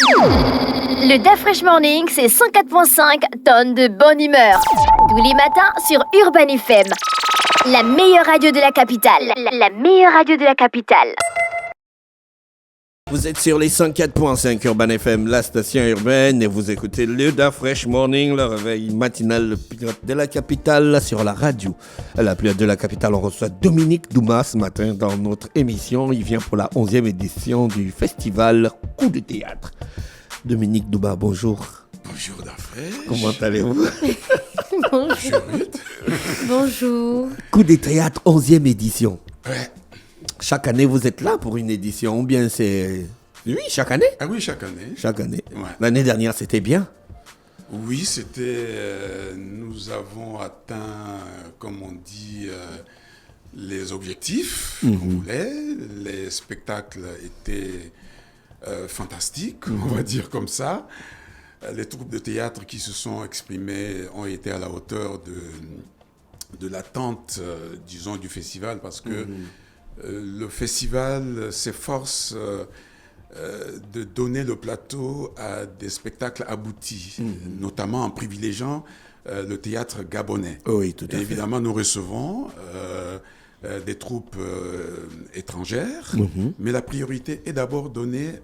Le DAF Fresh Morning, c'est 104.5 tonnes de bonne humeur. Tous les matins sur Urban FM. La meilleure radio de la capitale. La meilleure radio de la capitale. Vous êtes sur les 104.5 Urban FM, la station urbaine, et vous écoutez le DAF Fresh Morning, le réveil matinal de la capitale sur la radio. La plus de la capitale, on reçoit Dominique Douma ce matin dans notre émission. Il vient pour la 11e édition du festival Coup de théâtre. Dominique Douma, bonjour. Bonjour DAF Fresh. Comment allez-vous? Bonjour. Bonjour. Coup de théâtre, 11e édition. Ouais. Chaque année, vous êtes là pour une édition, ou bien c'est... Oui, chaque année. Ah oui, chaque année. Chaque année. Ouais. L'année dernière, c'était bien. Oui, c'était... nous avons atteint, comme on dit, les objectifs qu'on voulait. Les spectacles étaient fantastiques, on va dire comme ça. Les troupes de théâtre qui se sont exprimées ont été à la hauteur de l'attente, disons, du festival, parce que le festival s'efforce de donner le plateau à des spectacles aboutis, notamment en privilégiant le théâtre gabonais. Oui, tout à fait. Évidemment, nous recevons des troupes étrangères, mais la priorité est d'abord donnée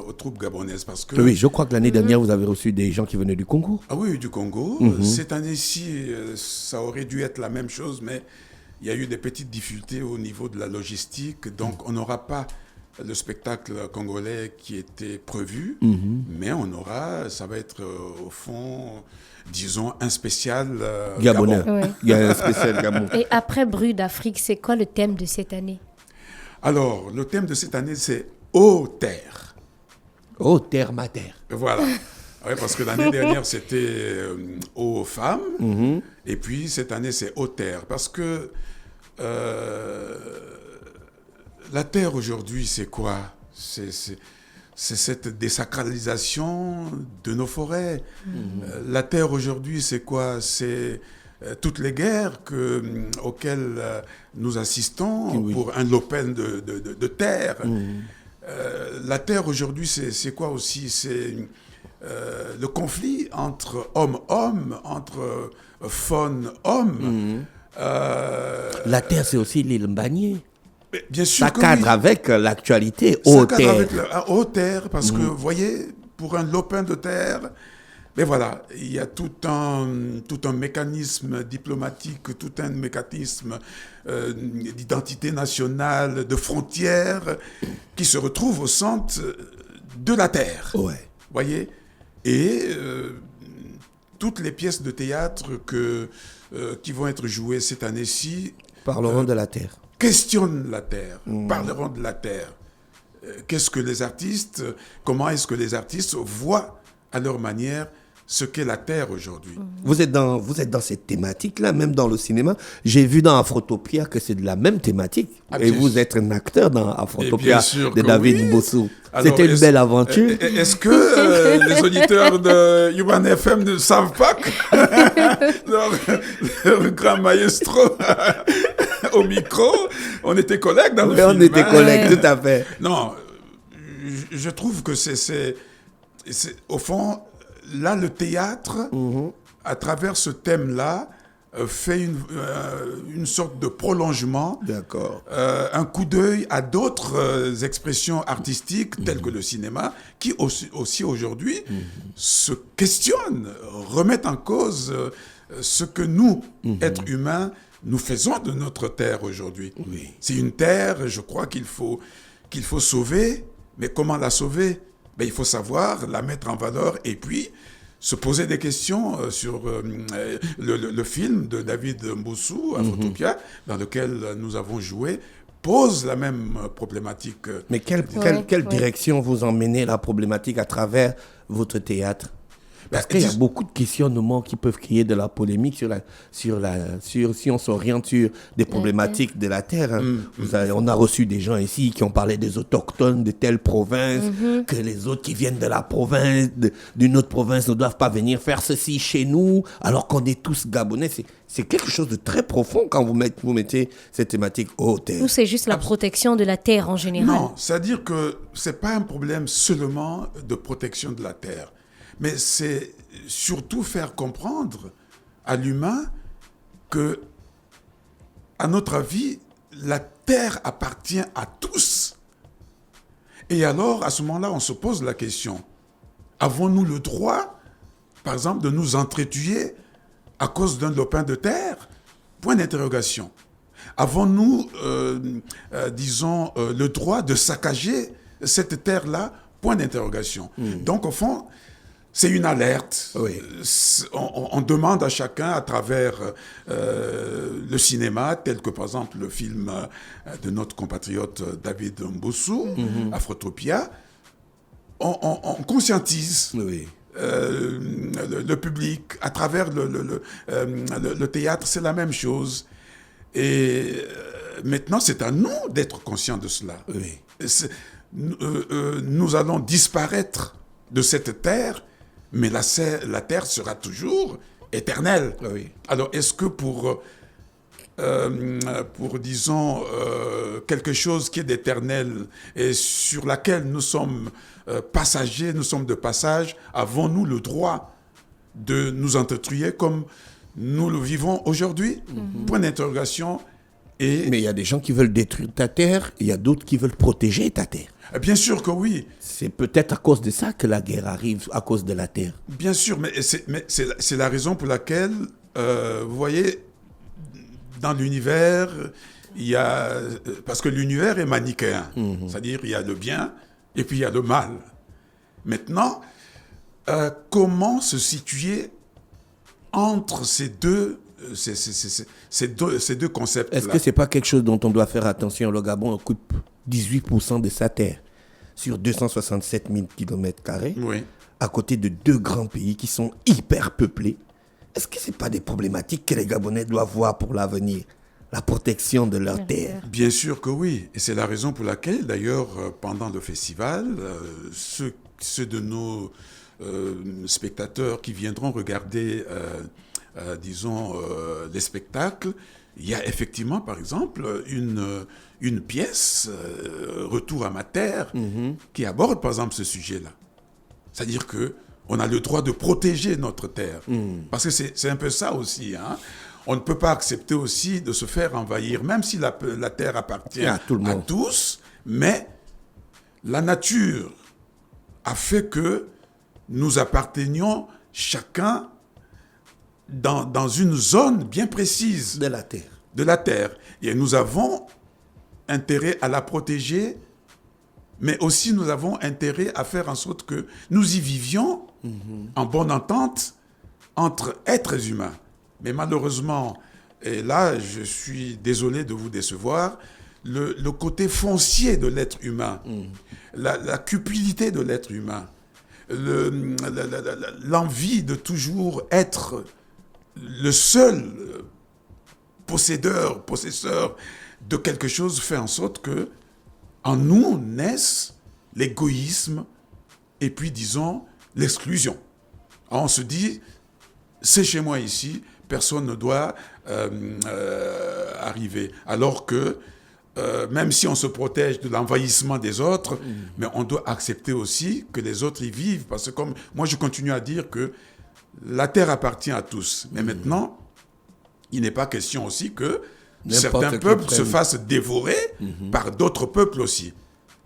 aux troupes gabonaises, parce que... Oui, je crois que l'année dernière, vous avez reçu des gens qui venaient du Congo. Ah oui, du Congo. Cette année-ci, ça aurait dû être la même chose, mais il y a eu des petites difficultés au niveau de la logistique, donc on n'aura pas le spectacle congolais qui était prévu, mais on aura, ça va être au fond, disons, un spécial Gabonais. Gabon. Ouais. Il y a un spécial Gabon. Et après Bruit d'Afrique, c'est quoi le thème de cette année? Alors, le thème de cette année, c'est « Ô terre ». Oh, terre, ma terre. Voilà. Oui, parce que l'année dernière, c'était aux femmes. Et puis, cette année, c'est aux terres. Parce que la terre, aujourd'hui, c'est quoi? C'est cette désacralisation de nos forêts. La terre, aujourd'hui, c'est quoi? C'est toutes les guerres auxquelles nous assistons pour un lopin de terre. La terre, aujourd'hui, c'est quoi aussi? C'est... le conflit entre homme-homme, entre faune-homme. La terre, c'est aussi l'île Mbagné. Bien sûr Ça que cadre oui. avec l'actualité. Ça Ô cadre terre. avec haute terre, parce que, vous voyez, pour un lopin de terre, mais voilà, il y a tout un mécanisme diplomatique, tout un mécanisme d'identité nationale, de frontières, qui se retrouve au centre de la terre. Ouais. Voyez, et toutes les pièces de théâtre qui vont être jouées cette année-ci Parlerons de la terre. questionnent la terre, parleront de la terre. Comment est-ce que les artistes voient à leur manière ce qu'est la terre aujourd'hui. Vous êtes dans cette thématique-là, même dans le cinéma. J'ai vu dans Afrotopia que c'est de la même thématique. Ah, et bien vous sûr. êtes un acteur dans Et Afrotopia bien sûr de que David oui. Mbossou. Alors, C'était une belle aventure. Est-ce que les auditeurs de Urban FM ne savent pas que leur grand maestro au micro, on était collègues dans le Oui, film. on était hein. collègues, tout à fait. Non, je trouve que c'est au fond, là, le théâtre, à travers ce thème-là, fait une sorte de prolongement, D'accord. un coup d'œil à d'autres expressions artistiques telles que le cinéma, qui aussi aujourd'hui se questionnent, remettent en cause ce que nous, êtres humains, nous faisons de notre terre aujourd'hui. Oui. C'est une terre, je crois qu'il faut sauver, mais comment la sauver? Ben, il faut savoir la mettre en valeur et puis se poser des questions sur le film de David Mbossou, Afrotopia, dans lequel nous avons joué, pose la même problématique. Mais quelle direction vous emmenez la problématique à travers votre théâtre? Parce qu'il y a beaucoup de questionnements qui peuvent créer de la polémique sur si on s'oriente sur des problématiques de la terre. Hein. On a reçu des gens ici qui ont parlé des autochtones de telle province, que les autres qui viennent de la province, d'une autre province ne doivent pas venir faire ceci chez nous, alors qu'on est tous Gabonais. C'est quelque chose de très profond quand vous mettez cette thématique aux terres. Ou c'est juste la protection de la terre en général? Non, c'est-à-dire que ce n'est pas un problème seulement de protection de la terre, mais c'est surtout faire comprendre à l'humain que, à notre avis, la terre appartient à tous. Et alors, à ce moment-là, on se pose la question, avons-nous le droit, par exemple, de nous entretuer à cause d'un lopin de terre? Point d'interrogation. Avons-nous, le droit de saccager cette terre-là? Point d'interrogation. Donc, au fond, c'est une alerte. Oui. On demande à chacun, à travers le cinéma, tel que, par exemple, le film de notre compatriote David Mbossou, Afrotopia, on conscientise. Oui. Le public, à travers le théâtre, c'est la même chose. Et maintenant, c'est à nous d'être conscients de cela. Oui. Nous allons disparaître de cette terre, mais la terre sera toujours éternelle. Oui. Alors, est-ce que pour disons, quelque chose qui est d'éternel et sur laquelle nous sommes passagers, nous sommes de passage, avons-nous le droit de nous entretuer comme nous le vivons aujourd'hui? Point d'interrogation. Mais il y a des gens qui veulent détruire ta terre, il y a d'autres qui veulent protéger ta terre. Bien sûr que oui. C'est peut-être à cause de ça que la guerre arrive, à cause de la terre. Bien sûr, mais c'est la raison pour laquelle, vous voyez, dans l'univers, il y a... Parce que l'univers est manichéen. C'est-à-dire, il y a le bien et puis il y a le mal. Maintenant, comment se situer entre ces deux concepts-là? Est-ce que ce n'est pas quelque chose dont on doit faire attention? Le Gabon occupe 18% de sa terre sur 267 000 km², oui, à côté de deux grands pays qui sont hyper peuplés. Est-ce que ce n'est pas des problématiques que les Gabonais doivent voir pour l'avenir? La protection de leur terre. Bien sûr que oui. Et c'est la raison pour laquelle, d'ailleurs, pendant le festival, ceux de nos spectateurs qui viendront regarder, disons, les spectacles, il y a effectivement, par exemple, une pièce, Retour à ma terre, qui aborde, par exemple, ce sujet-là. C'est-à-dire qu'on a le droit de protéger notre terre. Parce que c'est un peu ça aussi, hein. On ne peut pas accepter aussi de se faire envahir, même si la terre appartient à tous, mais la nature a fait que nous appartenions chacun dans une zone bien précise de la terre. De la terre. Et nous avons intérêt à la protéger, mais aussi nous avons intérêt à faire en sorte que nous y vivions en bonne entente entre êtres humains. Mais malheureusement, et là je suis désolé de vous décevoir, le côté foncier de l'être humain, la cupidité de l'être humain, l'envie de toujours être le seul possesseur de quelque chose fait en sorte que en nous naisse l'égoïsme et puis, disons, l'exclusion. Alors, on se dit, c'est chez moi ici, personne ne doit arriver. Alors que, même si on se protège de l'envahissement des autres, mais on doit accepter aussi que les autres y vivent. Parce que comme moi, je continue à dire que la terre appartient à tous. Mais maintenant, il n'est pas question aussi que certains peuples se fassent dévorer par d'autres peuples aussi.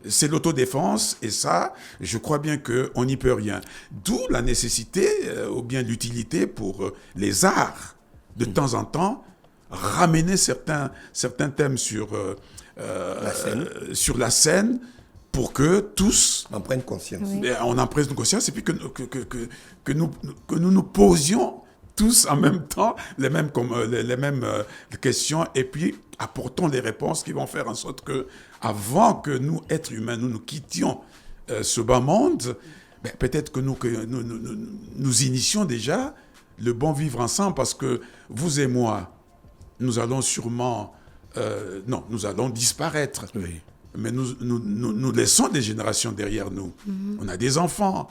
C'est l'autodéfense et ça, je crois bien qu'on n'y peut rien. D'où la nécessité ou bien l'utilité pour les arts, de temps en temps, ramener certains thèmes sur la scène pour que tous en prennent conscience. On en prenne conscience et puis que nous posions tous en même temps les mêmes questions et puis apportons les réponses qui vont faire en sorte que, avant que nous, êtres humains, nous quittions ce bas monde, peut-être que nous initions déjà le bon vivre ensemble, parce que vous et moi, nous allons sûrement... nous allons disparaître. Oui. Mais nous laissons des générations derrière nous. On a des enfants.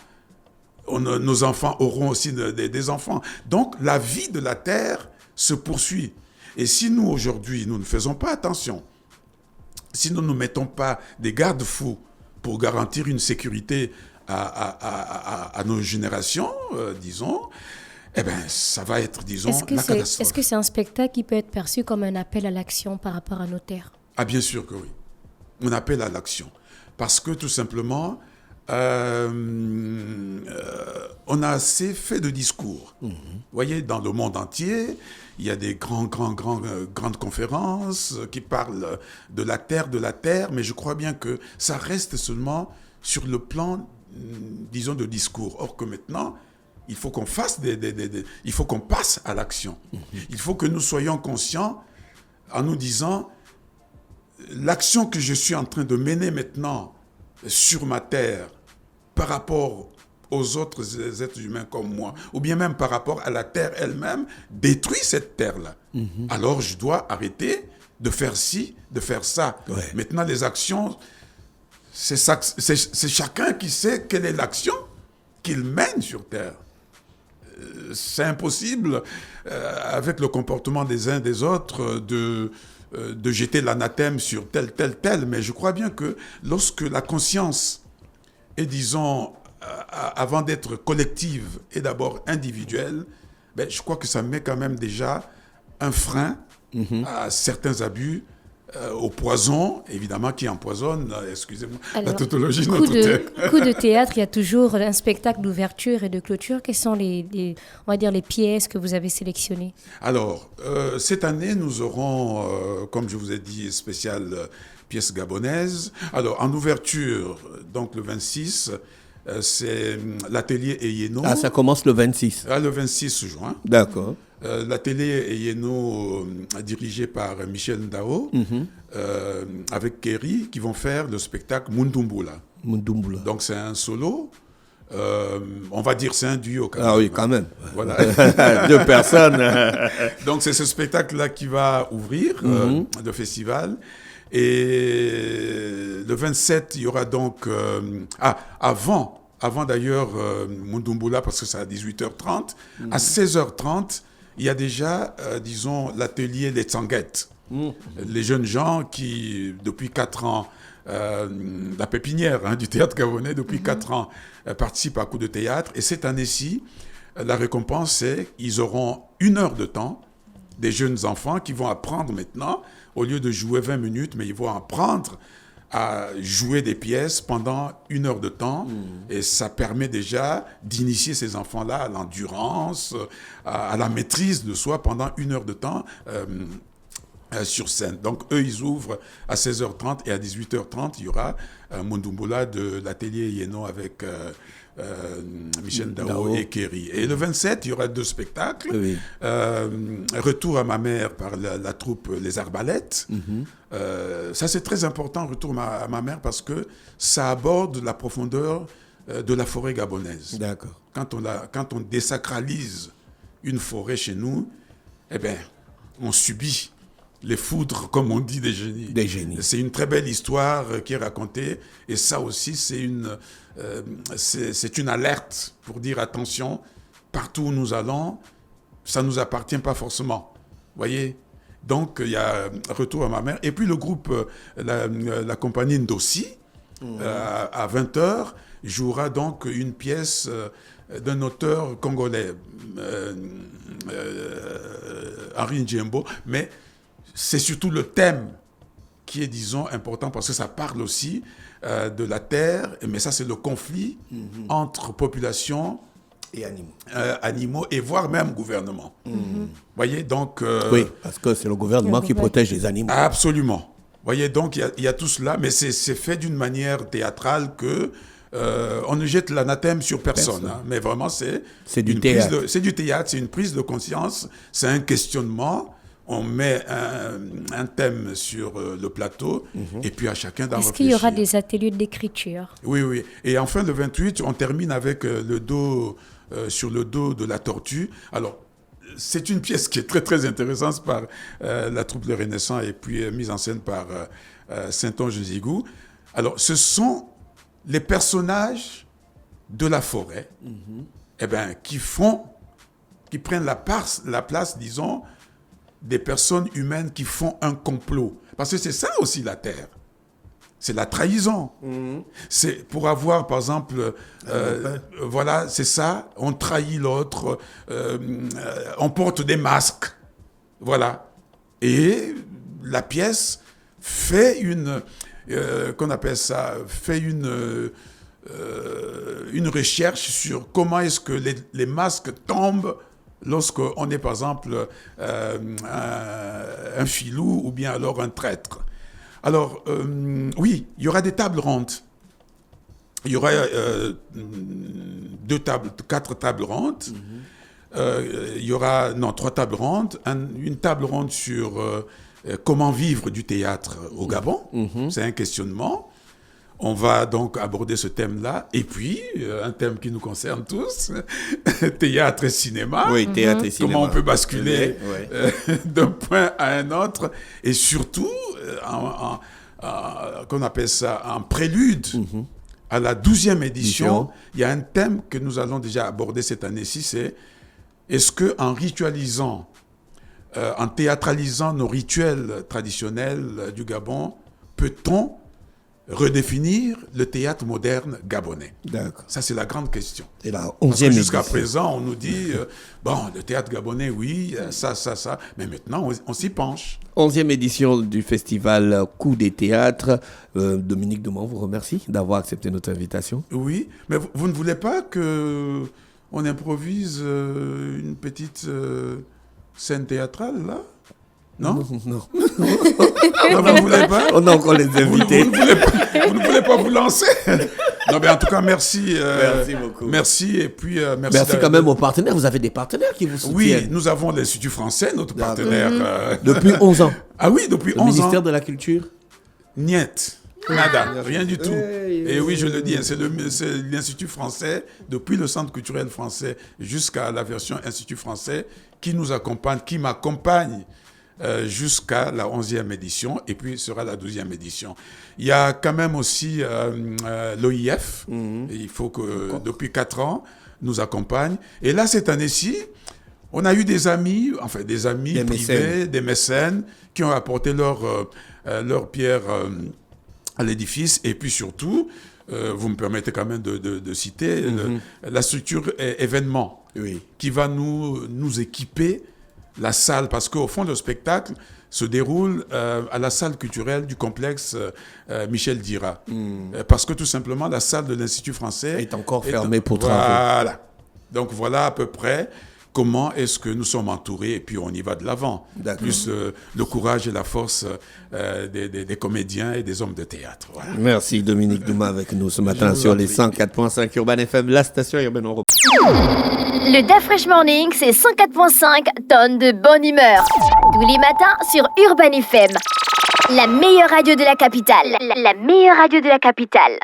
Nos enfants auront aussi des enfants. Donc, la vie de la terre se poursuit. Et si nous, aujourd'hui, nous ne faisons pas attention, si nous ne mettons pas des garde-fous pour garantir une sécurité à nos générations, disons, eh bien, ça va être, disons, la catastrophe. Est-ce que c'est un spectacle qui peut être perçu comme un appel à l'action par rapport à nos terres? Ah, bien sûr que oui. On appelle à l'action. Parce que, tout simplement, on a assez fait de discours. Vous voyez, dans le monde entier, il y a des grandes conférences qui parlent de la terre, mais je crois bien que ça reste seulement sur le plan, disons, de discours. Or que maintenant, il faut qu'on fasse il faut qu'on passe à l'action. Il faut que nous soyons conscients en nous disant, l'action que je suis en train de mener maintenant sur ma terre par rapport aux autres êtres humains comme moi, ou bien même par rapport à la terre elle-même, détruit cette terre-là. Alors je dois arrêter de faire ci, de faire ça. Ouais. Maintenant, les actions, c'est chacun qui sait quelle est l'action qu'il mène sur terre. C'est impossible, avec le comportement des uns des autres, de jeter l'anathème sur tel, mais je crois bien que lorsque la conscience est, disons, avant d'être collective, est d'abord individuelle, je crois que ça met quand même déjà un frein à certains abus, au poison, évidemment, qui empoisonne, excusez-moi, la tautologie de notre terre. Coup de théâtre, il y a toujours un spectacle d'ouverture et de clôture. Quelles sont on va dire, les pièces que vous avez sélectionnées? Alors, cette année, nous aurons, comme je vous ai dit, spéciale pièce gabonaise. Alors, en ouverture, donc le 26, c'est l'atelier Eyeno. Ah, ça commence le 26. Le 26 juin. D'accord. L'atelier Eyeno, dirigé par Michel Ndao, avec Kerry, qui vont faire le spectacle Mundumbula. Donc c'est un solo, on va dire c'est un duo quand même. Ah oui, quand même. Voilà. 2 personnes. Donc c'est ce spectacle-là qui va ouvrir le festival. Et le 27, il y aura donc... avant d'ailleurs Mundumbula, parce que c'est à 18h30, à 16h30, il y a déjà, disons, l'atelier Les Tsanguettes. Les jeunes gens qui, depuis 4 ans, la pépinière du théâtre gabonais, depuis 4 ans, participent à coup de théâtre. Et cette année-ci, la récompense, c'est qu'ils auront 1 heure de temps, des jeunes enfants qui vont apprendre maintenant, au lieu de jouer 20 minutes, mais ils vont apprendre à jouer des pièces pendant 1 heure de temps. Et ça permet déjà d'initier ces enfants-là à l'endurance, à la maîtrise de soi pendant 1 heure de temps sur scène. Donc eux, ils ouvrent à 16h30 et à 18h30, il y aura Mundumbula de l'atelier Eyeno avec Michel Ndao et Kerry. Et le 27, il y aura 2 spectacles. Oui. Retour à ma mère par la troupe Les Arbalètes. Ça, c'est très important, Retour à ma mère, parce que ça aborde la profondeur de la forêt gabonaise. D'accord. Quand on désacralise une forêt chez nous, eh bien, on subit les foudres, comme on dit, des génies. Des génies. C'est une très belle histoire qui est racontée. Et ça aussi, c'est une alerte pour dire attention, partout où nous allons, ça ne nous appartient pas forcément. Vous voyez ? Donc, il y a Retour à ma mère. Et puis, le groupe, la compagnie Ndossi, à 20h, jouera donc une pièce d'un auteur congolais, Henri Ndjembo, mais c'est surtout le thème qui est, disons, important parce que ça parle aussi de la terre, mais ça, c'est le conflit entre population et animaux. Animaux et voire même gouvernement. Voyez, donc... oui, parce que c'est le gouvernement qui protège les animaux. Absolument. Voyez, donc il y a tout cela, mais c'est fait d'une manière théâtrale que on ne jette l'anathème sur personne. Hein, mais vraiment, c'est du théâtre. C'est du théâtre, c'est une prise de conscience, c'est un questionnement. on met un thème sur le plateau et puis à chacun d'en réfléchir. Est-ce qu'il y aura des ateliers d'écriture? Oui, oui. Et enfin, le 28, on termine avec sur le dos de la tortue. Alors, c'est une pièce qui est très, très intéressante par la troupe de Renaissance et puis mise en scène par Saint-Onge-Zigou. Alors, ce sont les personnages de la forêt qui prennent la place, disons, des personnes humaines qui font un complot. Parce que c'est ça aussi la Terre. C'est la trahison. C'est pour avoir, par exemple, voilà, c'est ça, on trahit l'autre, on porte des masques. Voilà. Et la pièce fait qu'on appelle ça, fait une recherche sur comment est-ce que les masques tombent lorsqu'on est, par exemple, un filou ou bien alors un traître. Alors, oui, il y aura des tables rondes. Il y aura 4 tables rondes. Il y aura, 3 tables rondes. Une table ronde sur comment vivre du théâtre au Gabon. C'est un questionnement. On va donc aborder ce thème-là. Et puis, un thème qui nous concerne tous, théâtre et cinéma. Oui, théâtre et cinéma. Comment on peut basculer d'un point à un autre. Et surtout, qu'on appelle ça un prélude à la 12e édition. Il y a un thème que nous allons déjà aborder cette année-ci, c'est est-ce qu'en ritualisant, en théâtralisant nos rituels traditionnels du Gabon, peut-on redéfinir le théâtre moderne gabonais? D'accord. Ça, c'est la grande question. C'est la 11e Parce que jusqu'à édition. présent, on nous dit, le théâtre gabonais, oui, ça. Mais maintenant, on s'y penche. 11e édition du festival Coup des théâtres. Dominique Dumont vous remercie d'avoir accepté notre invitation. Oui, mais vous ne voulez pas qu'on improvise une petite scène théâtrale, là? Non? Non. Non, vous ne voulez pas? On a encore les invités. Vous ne voulez pas vous lancer? Non, mais en tout cas, merci. Merci beaucoup. Merci, et puis merci. Merci quand même aux partenaires. Vous avez des partenaires qui vous soutiennent. Oui, nous avons l'Institut français, notre partenaire. Depuis 11 ans. Ah oui, depuis 11 ans. Le ministère de la Culture. Niet. Nada, rien du tout. Et oui, je le dis, c'est l'Institut français, depuis le Centre culturel français jusqu'à la version Institut français, qui nous accompagne, qui m'accompagne jusqu'à la 11e édition, et puis sera la 12e édition. Il y a quand même aussi l'OIF, il faut que depuis 4 ans, nous accompagne. Et là, cette année-ci, on a eu des amis privés, des mécènes, qui ont apporté leur pierre à l'édifice. Et puis surtout, vous me permettez quand même de citer la structure événement, qui va nous équiper la salle, parce qu'au fond, le spectacle se déroule à la salle culturelle du complexe Michel Dira. Parce que tout simplement, la salle de l'Institut français est encore fermée pour travaux. Voilà. Donc voilà à peu près comment est-ce que nous sommes entourés, et puis on y va de l'avant. Plus le courage et la force des comédiens et des hommes de théâtre. Voilà. Merci Dominique Douma avec nous ce matin sur les 104.5 Urban FM, la station urbaine Europe. Le DAF Fresh Morning, c'est 104.5 tonnes de bonne humeur. Tous les matins sur Urban FM. La meilleure radio de la capitale. La meilleure radio de la capitale.